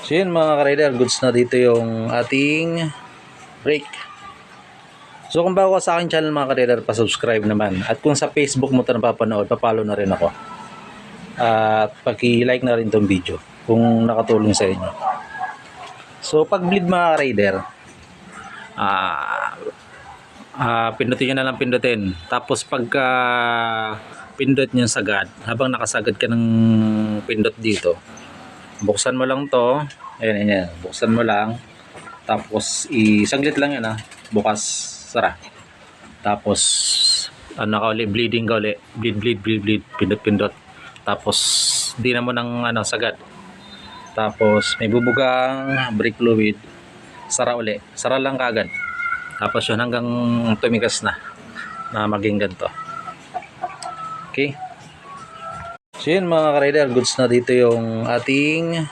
So yun mga ka-rider, goods na dito yung ating brake. So kung bago ka sa aking channel mga ka-rider, pa-subscribe naman. At kung sa Facebook mo ito napapanood, pa-follow na rin ako. At paki-like na rin itong video kung nakatulong sa inyo. So pag bleed mga ka-rider, pindutin nyo na lang pindutin. Tapos pagka pindot nyo sagad, habang nakasagad ka ng pindot dito, buksan mo lang to. Ayan. Buksan mo lang. Tapos isaglit lang yan bukas, sara. Tapos ka uli, bleeding ka uli. Bleed. Pindot. Tapos di na mo ng sagad. Tapos may bubugang brake fluid. Sara uli. Sara lang kagad. Tapos yun hanggang tumigas na maging ganito. Okay. So yun mga ka-rider, goods na dito yung ating